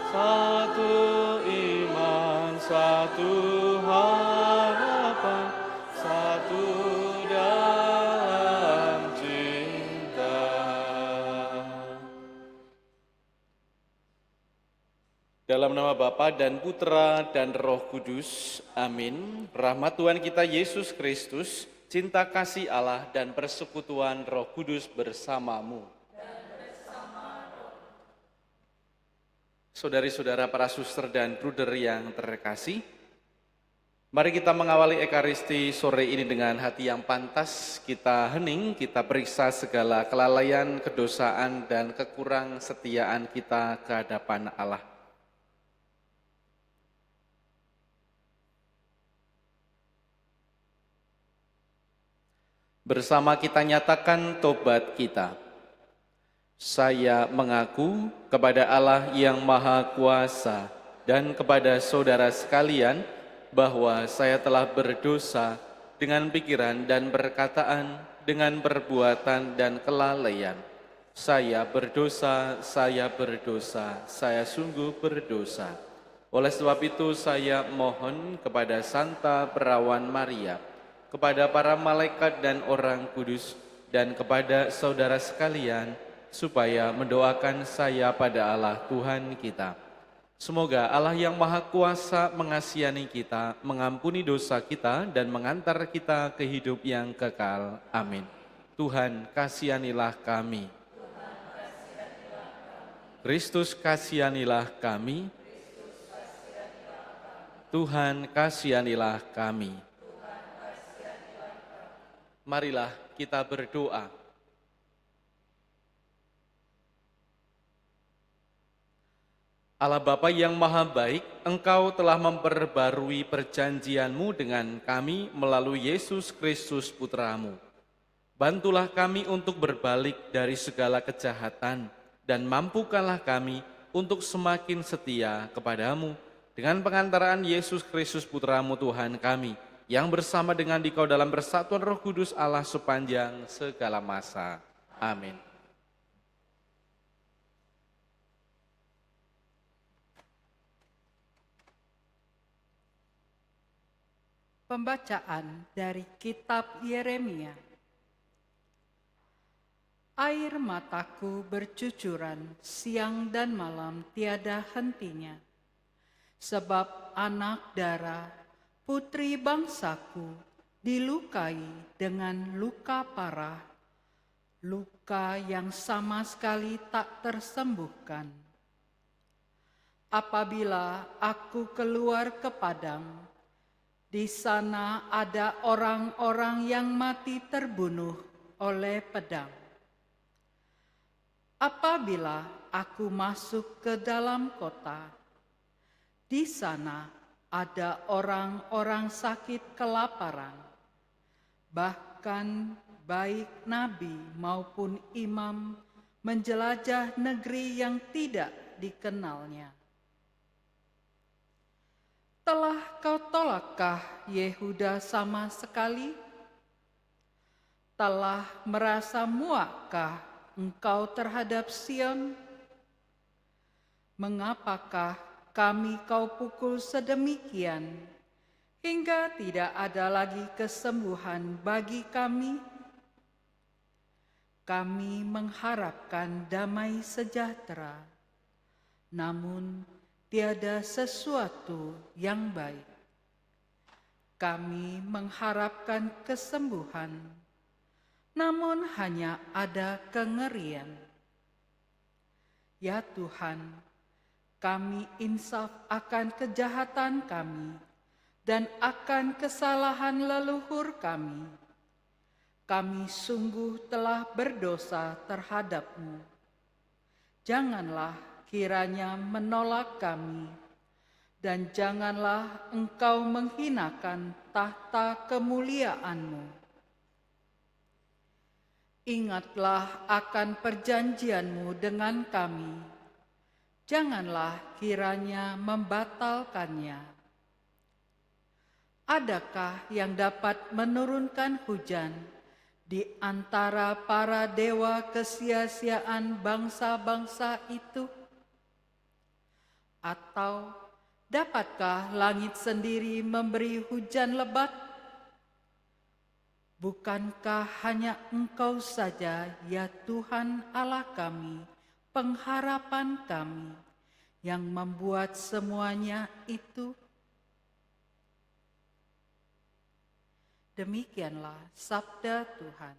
satu iman, satu harapan, satu dalam cinta. Dalam nama Bapa dan Putra dan Roh Kudus, amin. Rahmat Tuhan kita Yesus Kristus, cinta kasih Allah dan persekutuan Roh Kudus bersamamu. Saudari-saudara, para suster dan bruder yang terkasih, mari kita mengawali Ekaristi sore ini dengan hati yang pantas. Kita hening, kita periksa segala kelalaian, kedosaan, dan kekurang setiaan kita ke hadapan Allah. Bersama kita nyatakan tobat kita. Saya mengaku kepada Allah yang Maha Kuasa dan kepada saudara sekalian bahwa saya telah berdosa dengan pikiran dan perkataan, dengan perbuatan dan kelalaian. Saya berdosa, saya sungguh berdosa. Oleh sebab itu saya mohon kepada Santa Perawan Maria, kepada para malaikat dan orang kudus, dan kepada saudara sekalian, supaya mendoakan saya pada Allah Tuhan kita. Semoga Allah yang Maha Kuasa mengasihani kita, mengampuni dosa kita, dan mengantar kita ke hidup yang kekal. Amin. Tuhan kasihanilah kami. Kristus kasihanilah kami. Tuhan kasihanilah kami. Marilah kita berdoa. Allah Bapa yang Maha Baik, Engkau telah memperbarui perjanjian-Mu dengan kami melalui Yesus Kristus Putra-Mu. Bantulah kami untuk berbalik dari segala kejahatan dan mampukanlah kami untuk semakin setia kepadamu dengan pengantaraan Yesus Kristus Putra-Mu Tuhan kami, yang bersama dengan Dikau dalam persatuan Roh Kudus Allah sepanjang segala masa. Amin. Pembacaan dari Kitab Yeremia. Air mataku bercucuran siang dan malam tiada hentinya, sebab anak dara putri bangsaku dilukai dengan luka parah, luka yang sama sekali tak tersembuhkan. Apabila aku keluar ke padang, di sana ada orang-orang yang mati terbunuh oleh pedang. Apabila aku masuk ke dalam kota, di sana ada orang-orang sakit kelaparan, bahkan baik nabi maupun imam menjelajah negeri yang tidak dikenalnya. Telah kau tolakkah Yehuda sama sekali? Telah merasa muakkah engkau terhadap Sion? Mengapakah kami kau pukul sedemikian, hingga tidak ada lagi kesembuhan bagi kami? Kami mengharapkan damai sejahtera, namun tiada sesuatu yang baik. Kami mengharapkan kesembuhan, namun hanya ada kengerian. Ya Tuhan, kami insaf akan kejahatan kami dan akan kesalahan leluhur kami. Kami sungguh telah berdosa terhadap-Mu. Janganlah kiranya menolak kami, dan janganlah Engkau menghinakan tahta kemuliaan-Mu. Ingatlah akan perjanjian-Mu dengan kami. Janganlah kiranya membatalkannya. Adakah yang dapat menurunkan hujan di antara para dewa kesia-siaan bangsa-bangsa itu? Atau dapatkah langit sendiri memberi hujan lebat? Bukankah hanya Engkau saja, ya Tuhan Allah kami, pengharapan kami, yang membuat semuanya itu? Demikianlah sabda Tuhan.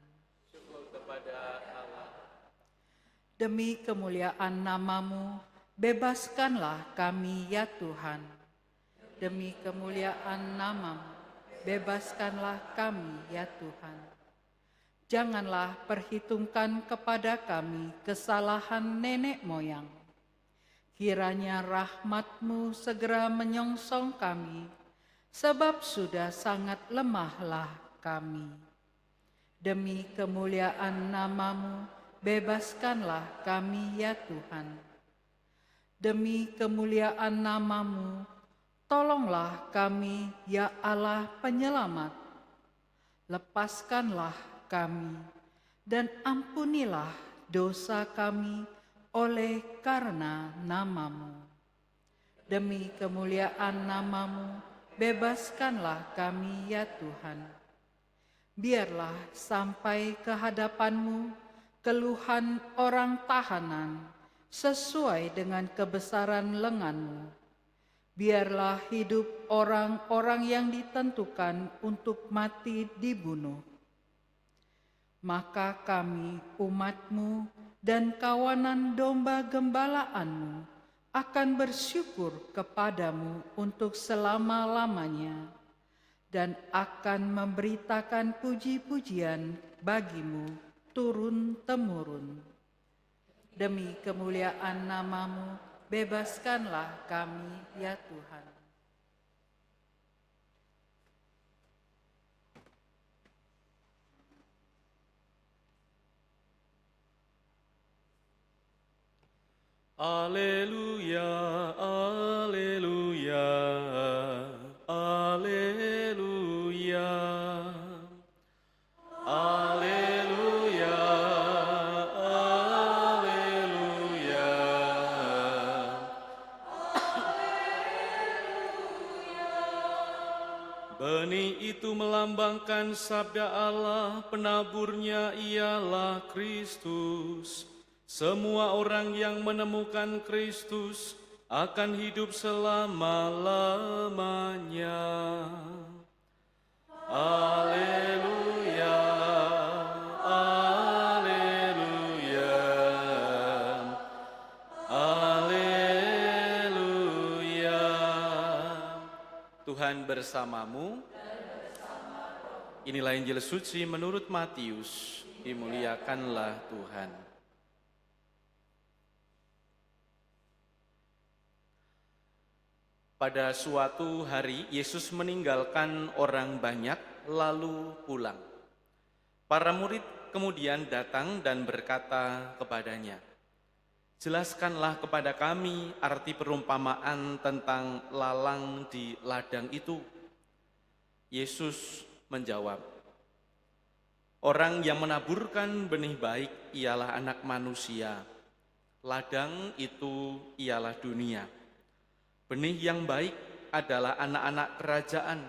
Demi kemuliaan nama-Mu, bebaskanlah kami ya Tuhan. Demi kemuliaan nama-Mu, bebaskanlah kami ya Tuhan. Janganlah perhitungkan kepada kami kesalahan nenek moyang. Kiranya rahmat-Mu segera menyongsong kami, sebab sudah sangat lemahlah kami. Demi kemuliaan nama-Mu, bebaskanlah kami ya Tuhan. Demi kemuliaan nama-Mu, tolonglah kami ya Allah penyelamat. Lepaskanlah kami dan ampunilah dosa kami oleh karena nama-Mu. Demi kemuliaan nama-Mu, bebaskanlah kami ya Tuhan. Biarlah sampai ke hadapan-Mu keluhan orang tahanan sesuai dengan kebesaran lengan-Mu. Biarlah hidup orang-orang yang ditentukan untuk mati dibunuh. Maka kami, umat-Mu dan kawanan domba gembalaanmu akan bersyukur kepadamu untuk selama-lamanya dan akan memberitakan puji-pujian bagimu turun-temurun. Demi kemuliaan nama-Mu, bebaskanlah kami ya Tuhan. Alleluia, alleluia, alleluia. Alleluia, alleluia. Benih itu melambangkan sabda Allah, penaburnya ialah Kristus. Semua orang yang menemukan Kristus akan hidup selama-lamanya. Alleluia, alleluia, alleluia. Tuhan bersamamu. Inilah Injil suci menurut Matius. Dimuliakanlah Tuhan. Pada suatu hari, Yesus meninggalkan orang banyak, lalu pulang. Para murid kemudian datang dan berkata kepadanya, "Jelaskanlah kepada kami arti perumpamaan tentang lalang di ladang itu." Yesus menjawab, "Orang yang menaburkan benih baik ialah Anak Manusia. Ladang itu ialah dunia. Benih yang baik adalah anak-anak kerajaan,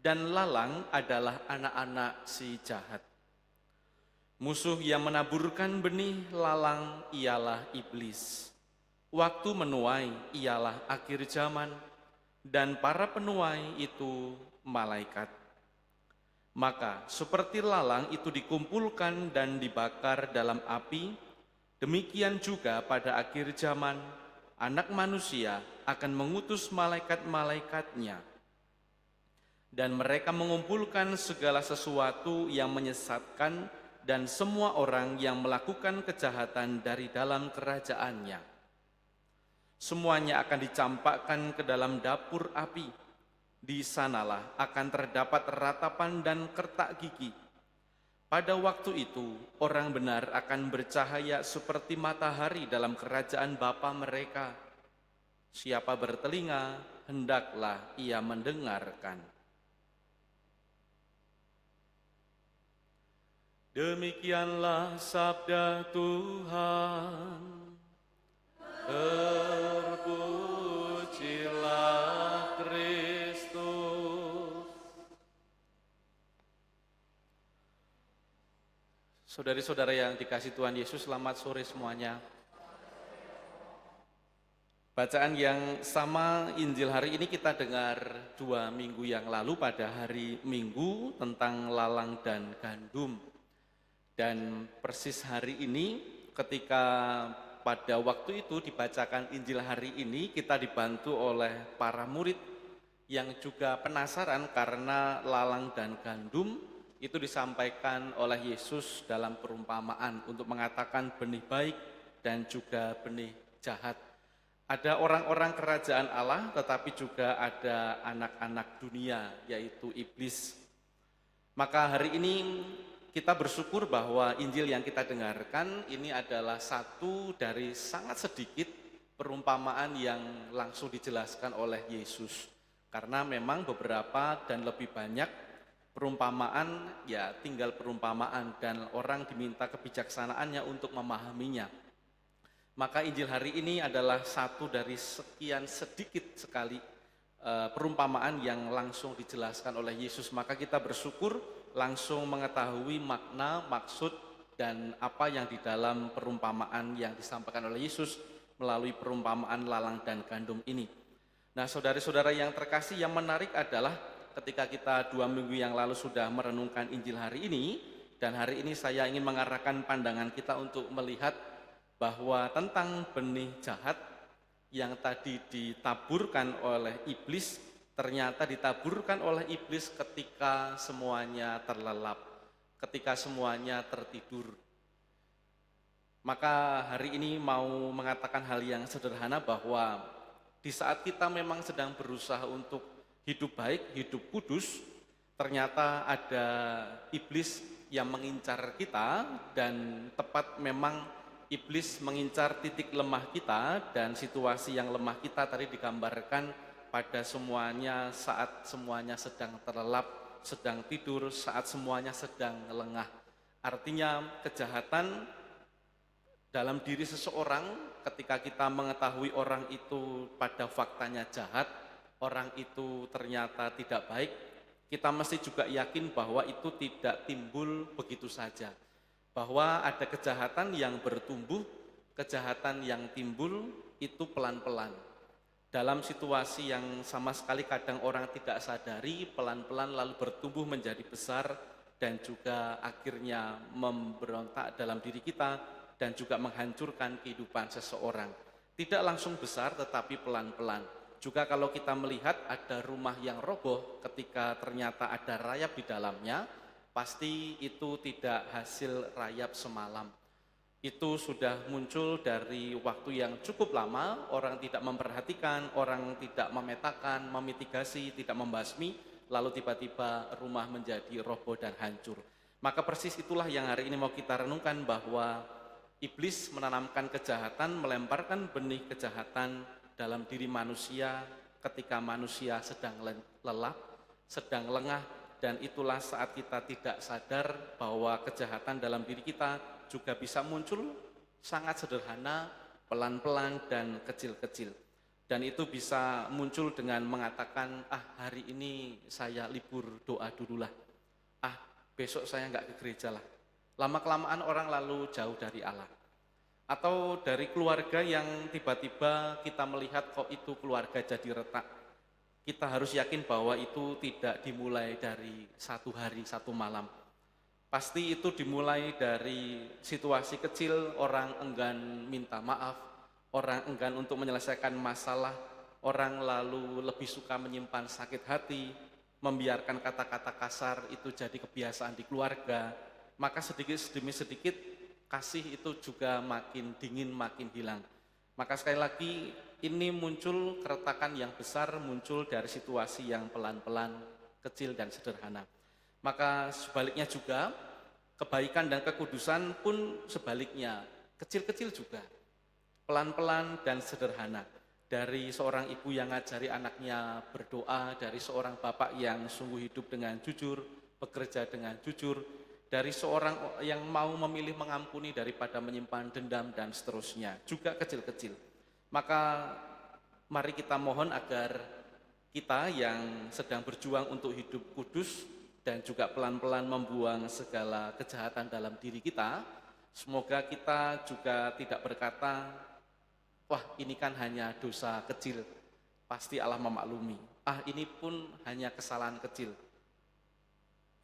dan lalang adalah anak-anak si jahat. Musuh yang menaburkan benih lalang ialah iblis. Waktu menuai ialah akhir zaman, dan para penuai itu malaikat. Maka seperti lalang itu dikumpulkan dan dibakar dalam api, demikian juga pada akhir zaman, Anak Manusia akan mengutus malaikat-malaikatnya, dan mereka mengumpulkan segala sesuatu yang menyesatkan dan semua orang yang melakukan kejahatan dari dalam kerajaannya. Semuanya akan dicampakkan ke dalam dapur api. Di sanalah akan terdapat ratapan dan kertak gigi. Pada waktu itu, orang benar akan bercahaya seperti matahari dalam kerajaan Bapa mereka. Siapa bertelinga, hendaklah ia mendengarkan." Demikianlah sabda Tuhan. Terpuji Saudari-saudara yang dikasihi Tuhan Yesus, selamat sore semuanya. Bacaan yang sama Injil hari ini kita dengar 2 minggu yang lalu pada hari Minggu tentang lalang dan gandum. Dan persis hari ini ketika pada waktu itu dibacakan Injil hari ini, kita dibantu oleh para murid yang juga penasaran karena lalang dan gandum itu disampaikan oleh Yesus dalam perumpamaan untuk mengatakan benih baik dan juga benih jahat. Ada orang-orang kerajaan Allah, tetapi juga ada anak-anak dunia, yaitu iblis. Maka hari ini kita bersyukur bahwa Injil yang kita dengarkan ini adalah satu dari sangat sedikit perumpamaan yang langsung dijelaskan oleh Yesus. Karena memang beberapa dan lebih banyak perumpamaan, ya tinggal perumpamaan dan orang diminta kebijaksanaannya untuk memahaminya. Maka Injil hari ini adalah satu dari sekian sedikit sekali perumpamaan yang langsung dijelaskan oleh Yesus. Maka kita bersyukur langsung mengetahui makna, maksud, dan apa yang di dalam perumpamaan yang disampaikan oleh Yesus melalui perumpamaan lalang dan gandum ini. Nah, saudara-saudara yang terkasih, yang menarik adalah ketika kita 2 minggu yang lalu sudah merenungkan Injil hari ini, dan hari ini saya ingin mengarahkan pandangan kita untuk melihat bahwa tentang benih jahat yang tadi ditaburkan oleh iblis, ternyata ditaburkan oleh iblis ketika semuanya terlelap, ketika semuanya tertidur. Maka hari ini mau mengatakan hal yang sederhana bahwa di saat kita memang sedang berusaha untuk hidup baik, hidup kudus, ternyata ada iblis yang mengincar kita, dan tepat memang iblis mengincar titik lemah kita, dan situasi yang lemah kita tadi digambarkan pada semuanya saat semuanya sedang terlelap, sedang tidur, saat semuanya sedang lengah. Artinya kejahatan dalam diri seseorang ketika kita mengetahui orang itu pada faktanya jahat, orang itu ternyata tidak baik, kita mesti juga yakin bahwa itu tidak timbul begitu saja. Bahwa ada kejahatan yang bertumbuh, kejahatan yang timbul itu pelan-pelan. Dalam situasi yang sama sekali kadang orang tidak sadari, pelan-pelan lalu bertumbuh menjadi besar dan juga akhirnya memberontak dalam diri kita dan juga menghancurkan kehidupan seseorang. Tidak langsung besar tetapi pelan-pelan. Juga kalau kita melihat ada rumah yang roboh ketika ternyata ada rayap di dalamnya, pasti itu tidak hasil rayap semalam. Itu sudah muncul dari waktu yang cukup lama, orang tidak memperhatikan, orang tidak memetakan, memitigasi, tidak membasmi, lalu tiba-tiba rumah menjadi roboh dan hancur. Maka persis itulah yang hari ini mau kita renungkan, bahwa iblis menanamkan kejahatan, melemparkan benih kejahatan dalam diri manusia ketika manusia sedang lelah, sedang lengah, dan itulah saat kita tidak sadar bahwa kejahatan dalam diri kita juga bisa muncul sangat sederhana, pelan-pelan, dan kecil-kecil. Dan itu bisa muncul dengan mengatakan, hari ini saya libur doa dululah. Besok saya nggak ke gereja lah. Lama-kelamaan orang lalu jauh dari Allah. Atau dari keluarga yang tiba-tiba kita melihat kok itu keluarga jadi retak. Kita harus yakin bahwa itu tidak dimulai dari satu hari, satu malam. Pasti itu dimulai dari situasi kecil, orang enggan minta maaf, orang enggan untuk menyelesaikan masalah, orang lalu lebih suka menyimpan sakit hati, membiarkan kata-kata kasar itu jadi kebiasaan di keluarga. Maka sedikit demi sedikit kasih itu juga makin dingin, makin hilang. Maka sekali lagi ini muncul keretakan yang besar, muncul dari situasi yang pelan-pelan, kecil dan sederhana. Maka sebaliknya juga, kebaikan dan kekudusan pun sebaliknya, kecil-kecil juga, pelan-pelan dan sederhana. Dari seorang ibu yang ngajari anaknya berdoa, dari seorang bapak yang sungguh hidup dengan jujur, bekerja dengan jujur, dari seorang yang mau memilih mengampuni daripada menyimpan dendam dan seterusnya, juga kecil-kecil. Maka mari kita mohon agar kita yang sedang berjuang untuk hidup kudus, dan juga pelan-pelan membuang segala kejahatan dalam diri kita. Semoga kita juga tidak berkata, wah ini kan hanya dosa kecil, pasti Allah memaklumi. Ini pun hanya kesalahan kecil.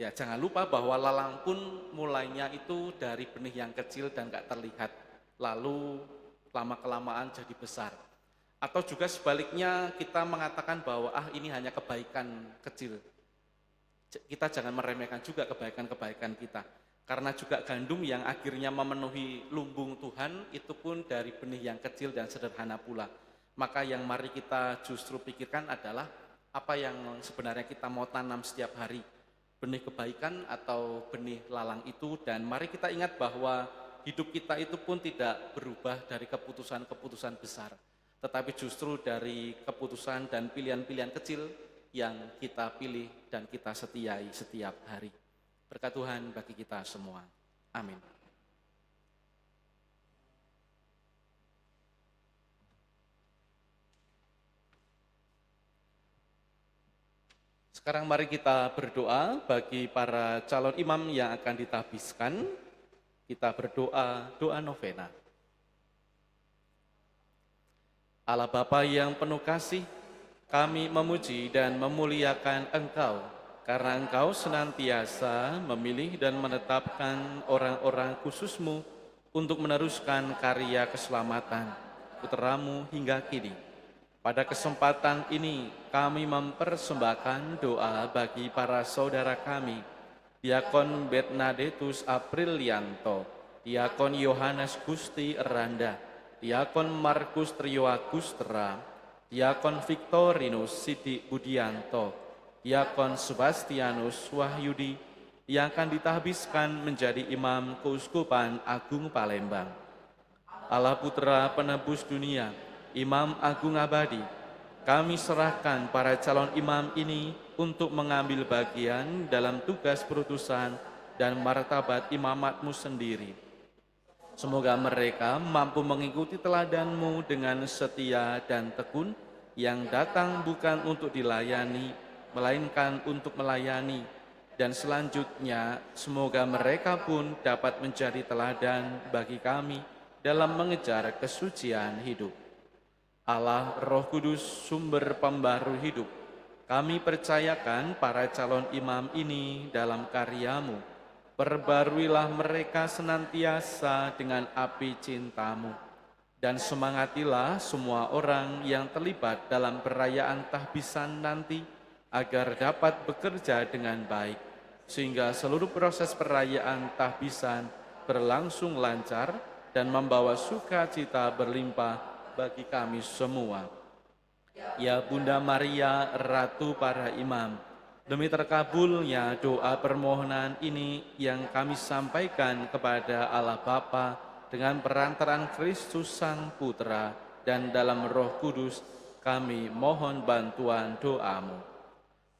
Ya jangan lupa bahwa lalang pun mulainya itu dari benih yang kecil dan gak terlihat, lalu lama-kelamaan jadi besar. Atau juga sebaliknya kita mengatakan bahwa ini hanya kebaikan kecil. Kita jangan meremehkan juga kebaikan-kebaikan kita. Karena juga gandum yang akhirnya memenuhi lumbung Tuhan itu pun dari benih yang kecil dan sederhana pula. Maka yang mari kita justru pikirkan adalah apa yang sebenarnya kita mau tanam setiap hari. Benih kebaikan atau benih lalang itu, dan mari kita ingat bahwa hidup kita itu pun tidak berubah dari keputusan-keputusan besar, tetapi justru dari keputusan dan pilihan-pilihan kecil yang kita pilih dan kita setiai setiap hari. Berkat Tuhan bagi kita semua. Amin. Sekarang mari kita berdoa bagi para calon imam yang akan ditahbiskan. Kita berdoa, doa novena. Allah Bapa yang penuh kasih, kami memuji dan memuliakan Engkau, karena Engkau senantiasa memilih dan menetapkan orang-orang khusus-Mu untuk meneruskan karya keselamatan Putra-Mu hingga kini. Pada kesempatan ini, kami mempersembahkan doa bagi para saudara kami, Diakon Bernadettus Aprilianto, Diakon Yohanes Gusti Randa, Diakon Markus Trio Agustra, Diakon Victorinus Siti Budianto, Diakon Sebastianus Wahyudi, yang akan ditahbiskan menjadi Imam Keuskupan Agung Palembang. Allah Putra Penebus Dunia, Imam Agung Abadi, kami serahkan para calon imam ini untuk mengambil bagian dalam tugas perutusan dan martabat imamat-Mu sendiri. Semoga mereka mampu mengikuti teladan-Mu dengan setia dan tekun, yang datang bukan untuk dilayani, melainkan untuk melayani. Dan selanjutnya, semoga mereka pun dapat menjadi teladan bagi kami dalam mengejar kesucian hidup. Allah Roh Kudus, sumber pembaru hidup, kami percayakan para calon imam ini dalam karya-Mu. Perbaruilah mereka senantiasa dengan api cinta-Mu, dan semangatilah semua orang yang terlibat dalam perayaan tahbisan nanti, agar dapat bekerja dengan baik, sehingga seluruh proses perayaan tahbisan berlangsung lancar dan membawa sukacita berlimpah bagi kami semua. Ya Bunda Maria, Ratu para imam, demi terkabulnya doa permohonan ini yang kami sampaikan kepada Allah Bapa dengan perantaraan Kristus Sang Putra dan dalam Roh Kudus, kami mohon bantuan doa-Mu.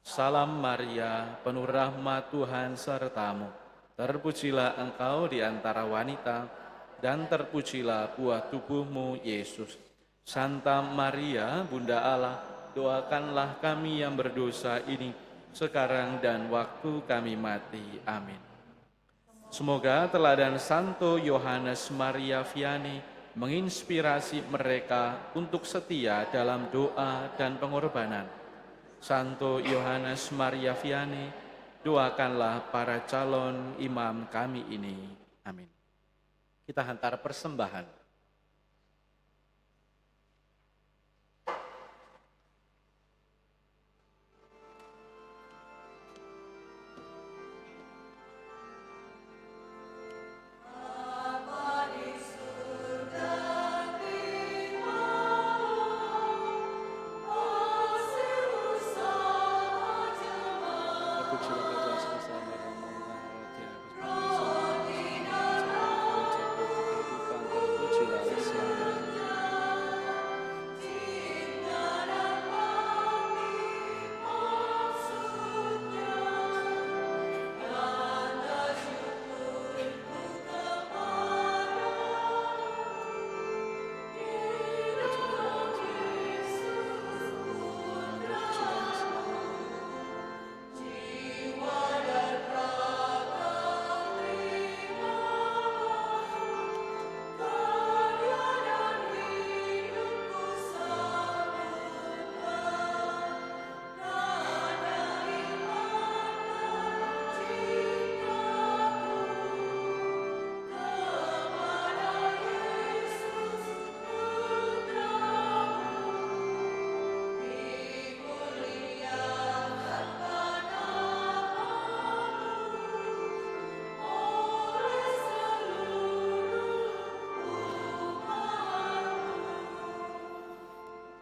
Salam Maria, penuh rahmat Tuhan serta-Mu. Terpujilah Engkau di antara wanita, dan terpujilah buah tubuh-Mu, Yesus. Santa Maria, Bunda Allah, doakanlah kami yang berdosa ini, sekarang dan waktu kami mati. Amin. Semoga teladan Santo Yohanes Maria Vianney menginspirasi mereka untuk setia dalam doa dan pengorbanan. Santo Yohanes Maria Vianney, doakanlah para calon imam kami ini. Amin. Kita hantar persembahan.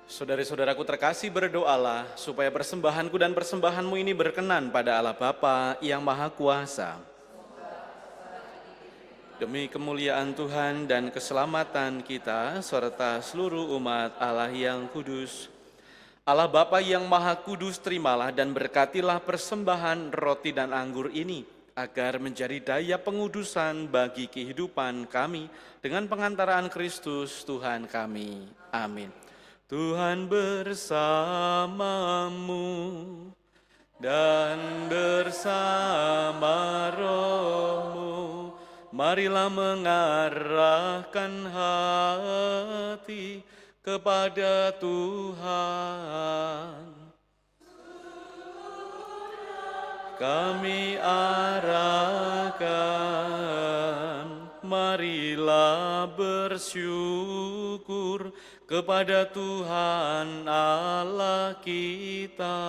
Saudara-saudaraku terkasih, berdoalah supaya persembahanku dan persembahanmu ini berkenan pada Allah Bapa yang Maha Kuasa. Demi kemuliaan Tuhan dan keselamatan kita, serta seluruh umat Allah yang kudus. Allah Bapa yang Maha Kudus, terimalah dan berkatilah persembahan roti dan anggur ini, agar menjadi daya pengudusan bagi kehidupan kami dengan pengantaraan Kristus Tuhan kami. Amin. Tuhan bersamamu dan bersama rohmu. Marilah mengarahkan hati kepada Tuhan. Kami arahkan, marilah bersyukur kepada Tuhan Allah kita.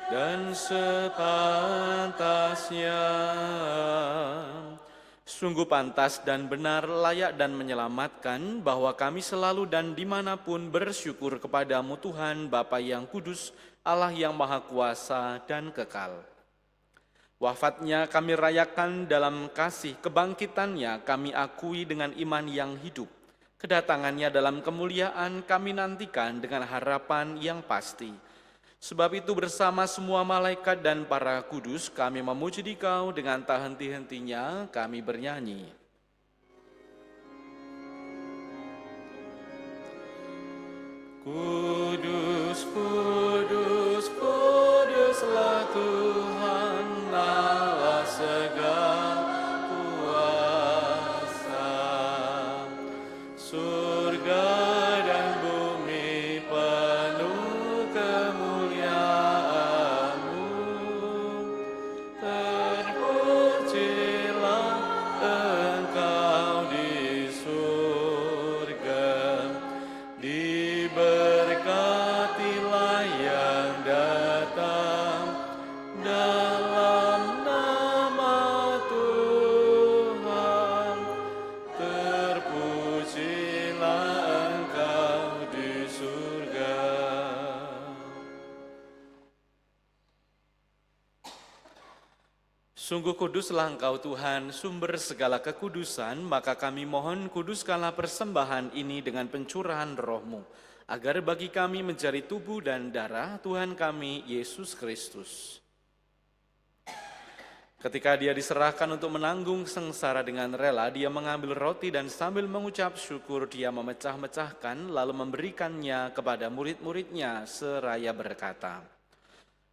Dan sepantasnya, sungguh pantas dan benar, layak dan menyelamatkan bahwa kami selalu dan dimanapun bersyukur kepadamu Tuhan Bapa yang kudus, Allah yang maha kuasa dan kekal. Wafatnya kami rayakan dalam kasih, kebangkitannya kami akui dengan iman yang hidup. Kedatangannya dalam kemuliaan kami nantikan dengan harapan yang pasti. Sebab itu bersama semua malaikat dan para kudus kami memuji Dikau dengan tak henti-hentinya kami bernyanyi. Kudus, kudus, kuduslah Tuhan Allah segala kuasa. Surga dan bumi penuh kemuliaan-Mu. Terpujilah Engkau di surga. Diberkatilah yang datang dalam nama Tuhan. Terpujilah Engkau di surga. Sungguh kuduslah Engkau Tuhan, sumber segala kekudusan, maka kami mohon kuduskanlah persembahan ini dengan pencurahan roh-Mu, agar bagi kami menjadi tubuh dan darah Tuhan kami, Yesus Kristus. Ketika Dia diserahkan untuk menanggung sengsara dengan rela, Dia mengambil roti dan sambil mengucap syukur, Dia memecah-mecahkan, lalu memberikannya kepada murid-muridnya seraya berkata,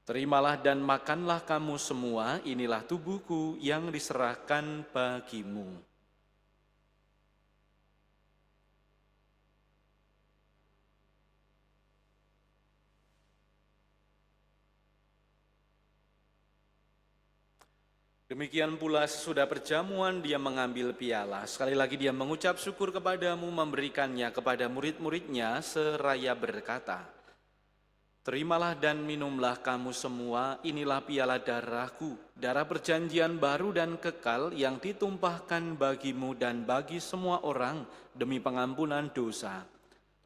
"Terimalah dan makanlah kamu semua, inilah tubuhku yang diserahkan bagimu." Demikian pula sesudah perjamuan Dia mengambil piala. Sekali lagi Dia mengucap syukur kepadamu, memberikannya kepada murid-muridnya seraya berkata, "Terimalah dan minumlah kamu semua, inilah piala darahku, darah perjanjian baru dan kekal yang ditumpahkan bagimu dan bagi semua orang demi pengampunan dosa.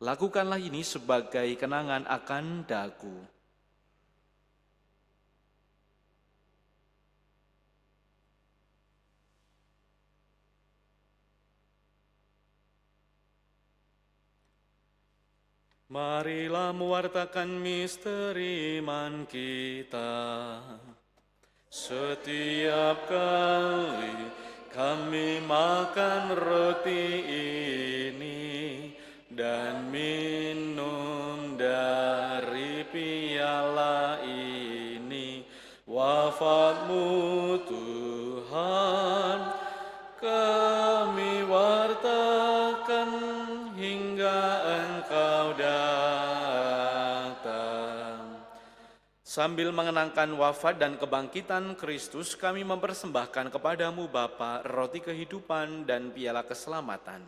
Lakukanlah ini sebagai kenangan akan daku." Marilah mewartakan misteri iman kita. Setiap kali kami makan roti ini dan minum dari piala ini, wafat-Mu Tuhan kami wartakan hingga Engkau datang. Sambil mengenangkan wafat dan kebangkitan Kristus, kami mempersembahkan kepadamu Bapa roti kehidupan dan piala keselamatan.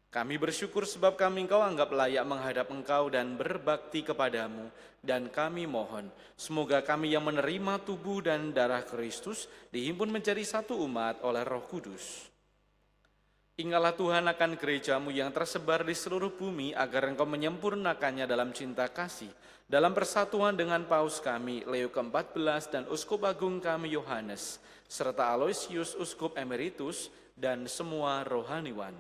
Kami bersyukur sebab kami Engkau anggap layak menghadap Engkau dan berbakti kepadamu. Dan kami mohon, semoga kami yang menerima tubuh dan darah Kristus dihimpun menjadi satu umat oleh Roh Kudus. Ingatlah Tuhan akan gerejamu yang tersebar di seluruh bumi agar engkau menyempurnakannya dalam cinta kasih. Dalam persatuan dengan Paus kami, Leo ke-14 dan Uskup Agung kami Yohanes, serta Aloysius Uskup Emeritus dan semua rohaniwan.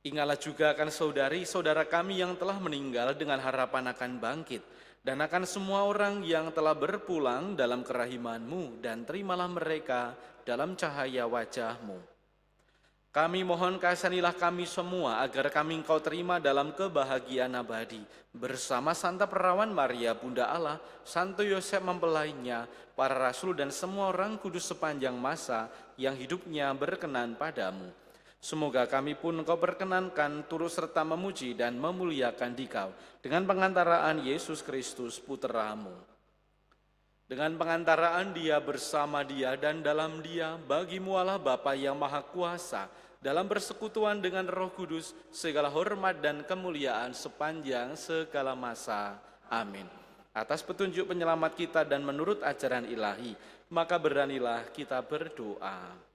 Ingatlah juga akan saudari-saudara kami yang telah meninggal dengan harapan akan bangkit, dan akan semua orang yang telah berpulang dalam kerahiman-Mu, dan terimalah mereka dalam cahaya wajah-Mu. Kami mohon kasihanilah kami semua agar kami Engkau terima dalam kebahagiaan abadi bersama Santa Perawan Maria Bunda Allah, Santo Yosef mempelainya, para rasul dan semua orang kudus sepanjang masa yang hidupnya berkenan padamu. Semoga kami pun Engkau berkenankan turut serta memuji dan memuliakan Dikau dengan pengantaraan Yesus Kristus Putra-Mu. Dengan pengantaraan Dia, bersama Dia, dan dalam Dia, bagi-Mu Allah Bapa yang Maha Kuasa, dalam persekutuan dengan Roh Kudus, segala hormat dan kemuliaan sepanjang segala masa. Amin. Atas petunjuk penyelamat kita dan menurut ajaran ilahi, maka beranilah kita berdoa.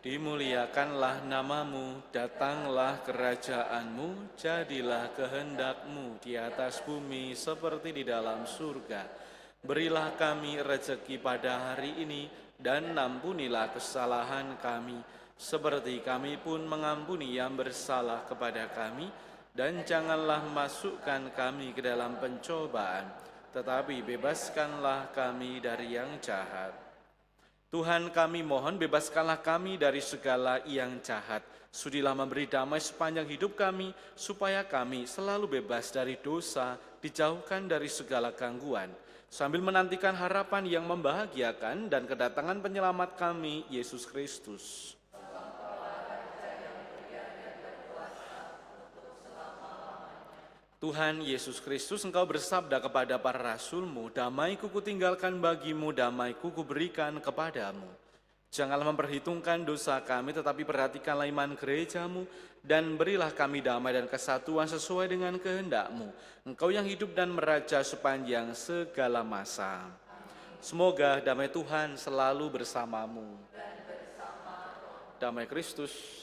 Dimuliakanlah namamu, datanglah kerajaanmu, jadilah kehendak-Mu di atas bumi seperti di dalam surga. Berilah kami rezeki pada hari ini, dan ampunilah kesalahan kami, seperti kami pun mengampuni yang bersalah kepada kami, dan janganlah masukkan kami ke dalam pencobaan, tetapi bebaskanlah kami dari yang jahat. Tuhan kami mohon bebaskanlah kami dari segala yang jahat. Sudilah memberi damai sepanjang hidup kami, supaya kami selalu bebas dari dosa, dijauhkan dari segala gangguan, sambil menantikan harapan yang membahagiakan dan kedatangan penyelamat kami, Yesus Kristus. Tuhan Yesus Kristus, Engkau bersabda kepada para rasul-Mu, damai-Ku kutinggalkan bagimu, damai-Ku kuberikan kepadamu. Janganlah memperhitungkan dosa kami, tetapi perhatikanlah iman gereja-Mu, dan berilah kami damai dan kesatuan sesuai dengan kehendak-Mu. Engkau yang hidup dan meraja sepanjang segala masa. Semoga damai Tuhan selalu bersamamu. Damai Kristus.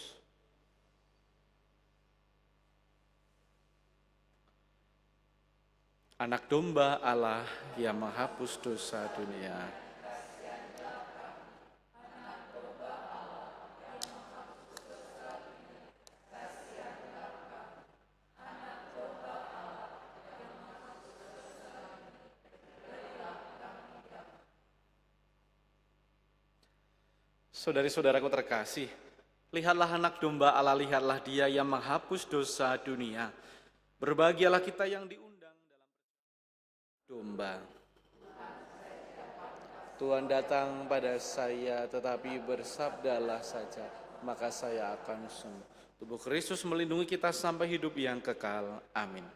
Anak domba Allah yang menghapus dosa dunia. Saudari-saudaraku terkasih, lihatlah anak domba Allah, lihatlah Dia yang menghapus dosa dunia. Berbahagialah kita yang diundang domba. Tuhan datang pada saya, tetapi bersabdalah saja, maka saya akan sembuh. Tubuh Kristus melindungi kita sampai hidup yang kekal. Amin.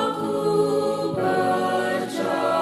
Aku percaya.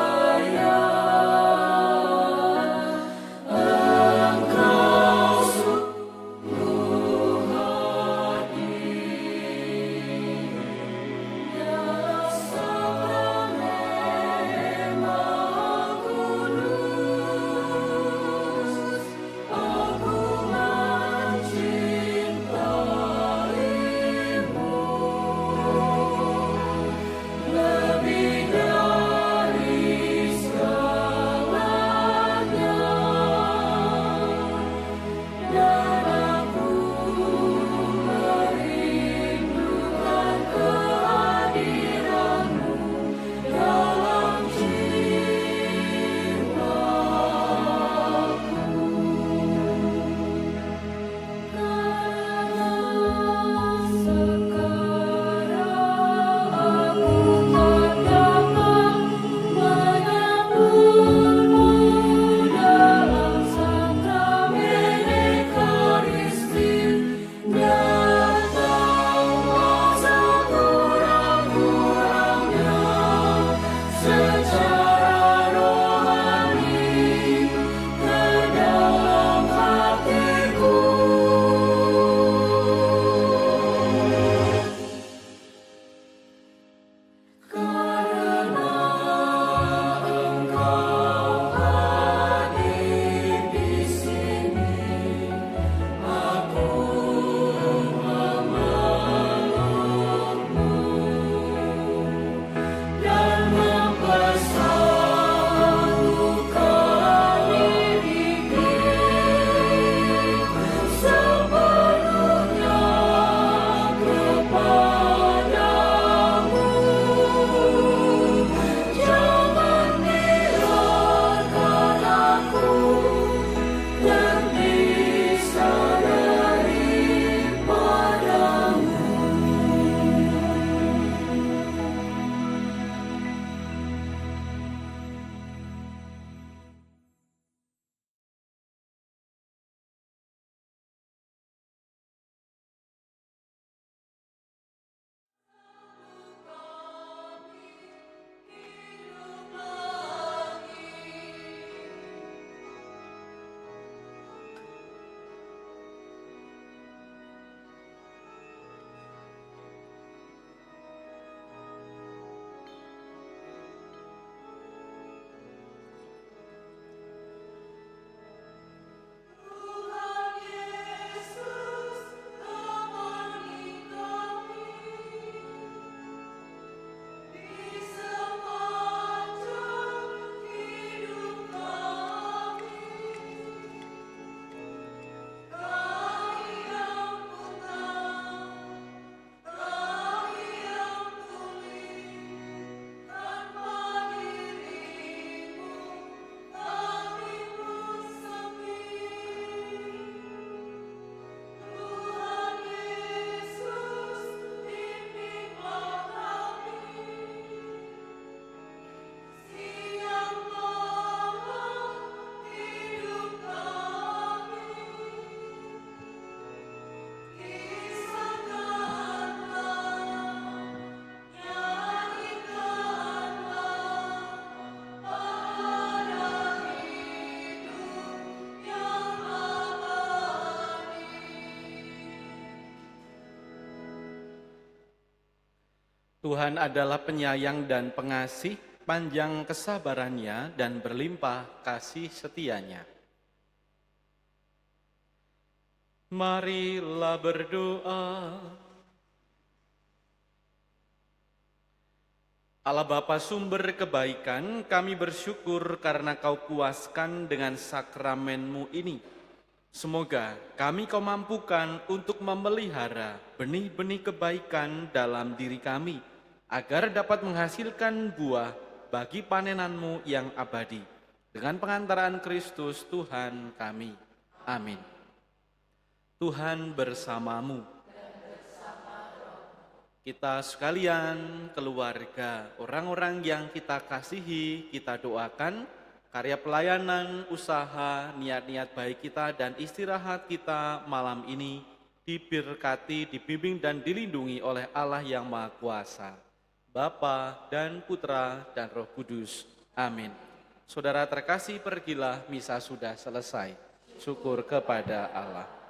Tuhan adalah penyayang dan pengasih, panjang kesabarannya dan berlimpah kasih setianya. Marilah berdoa. Allah Bapa sumber kebaikan, kami bersyukur karena Kau puaskan dengan sakramen-Mu ini. Semoga kami Kau mampukan untuk memelihara benih-benih kebaikan dalam diri kami, agar dapat menghasilkan buah bagi panenan-Mu yang abadi. Dengan pengantaran Kristus Tuhan kami. Amin. Tuhan bersamamu. Kita sekalian, keluarga, orang-orang yang kita kasihi, kita doakan karya pelayanan, usaha, niat-niat baik kita dan istirahat kita malam ini diberkati, dibimbing dan dilindungi oleh Allah yang Maha Kuasa, Bapa dan Putra dan Roh Kudus. Amin. Saudara terkasih, pergilah, misa sudah selesai. Syukur kepada Allah.